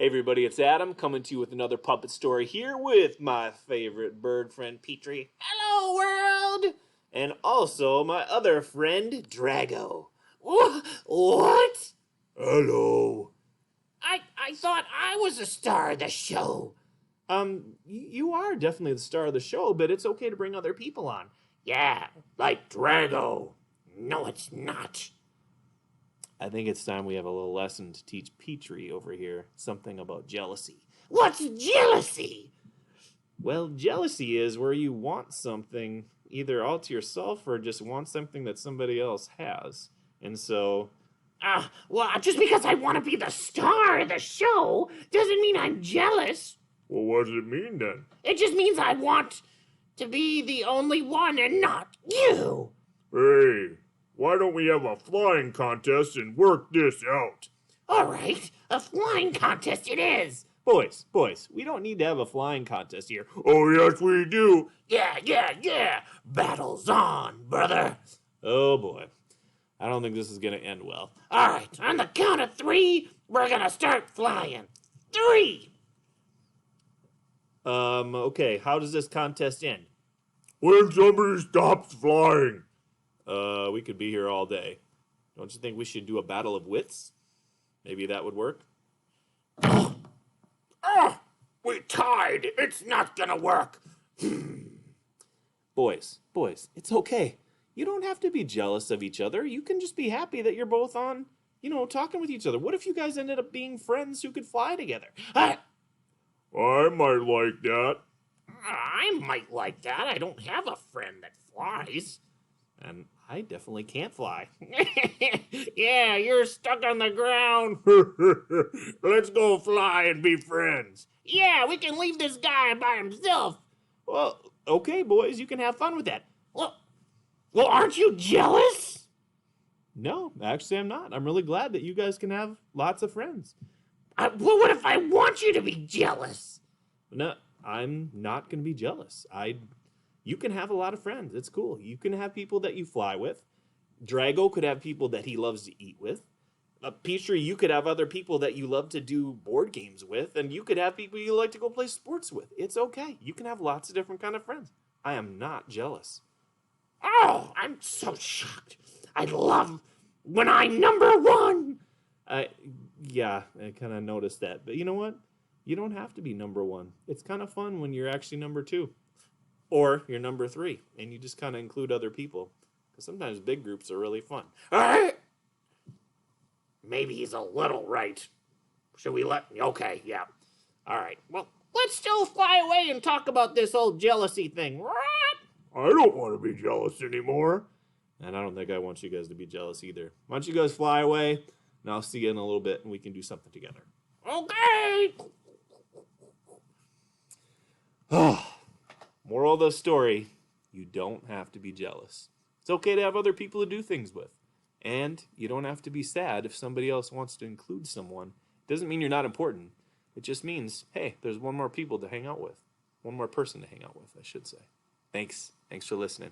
Hey everybody, it's Adam coming to you with another puppet story here with my favorite bird friend Petri. Hello world! And also my other friend Drago. What? Hello. I thought I was the star of the show. You are definitely the star of the show, but it's okay to bring other people on. Yeah, like Drago. No, it's not. I think it's time we have a little lesson to teach Petri over here something about jealousy. What's jealousy? Well, jealousy is where you want something either all to yourself or just want something that somebody else has. And so, well, just because I want to be the star of the show doesn't mean I'm jealous. Well, what does it mean then? It just means I want to be the only one and not you. Hey, why don't we have a flying contest and work this out? All right, a flying contest it is. Boys, we don't need to have a flying contest here. Oh, yes, we do. Yeah. Battle's on, brother. Oh, boy. I don't think this is going to end well. All right, on the count of 3, we're going to start flying. 3. Okay, how does this contest end? When somebody stops flying. We could be here all day. Don't you think we should do a battle of wits? Maybe that would work? We tied. It's not gonna work. Boys, it's okay. You don't have to be jealous of each other. You can just be happy that you're both on, talking with each other. What if you guys ended up being friends who could fly together? I might like that. I might like that. I don't have a friend that flies. And I definitely can't fly. Yeah, you're stuck on the ground. Let's go fly and be friends. Yeah, we can leave this guy by himself. Well, okay, boys, you can have fun with that. Well, aren't you jealous? No, actually, I'm not. I'm really glad that you guys can have lots of friends. Well, what if I want you to be jealous? No, I'm not going to be jealous. You can have a lot of friends. It's cool. You can have people that you fly with. Drago could have people that he loves to eat with. Petri, you could have other people that you love to do board games with. And you could have people you like to go play sports with. It's okay. You can have lots of different kind of friends. I am not jealous. Oh, I'm so shocked. I love when I'm number 1. Yeah, I kind of noticed that. But you know what? You don't have to be number 1. It's kind of fun when you're actually number 2. Or you're number 3, and you just kind of include other people. Because sometimes big groups are really fun. Maybe he's a little right. Should we Okay, yeah. All right. Well, let's still fly away and talk about this whole jealousy thing. I don't want to be jealous anymore. And I don't think I want you guys to be jealous either. Why don't you guys fly away, and I'll see you in a little bit, and we can do something together. Okay! Moral of the story, you don't have to be jealous. It's okay to have other people to do things with. And you don't have to be sad if somebody else wants to include someone. It doesn't mean you're not important. It just means, hey, there's one more people to hang out with. One more person to hang out with, I should say. Thanks for listening.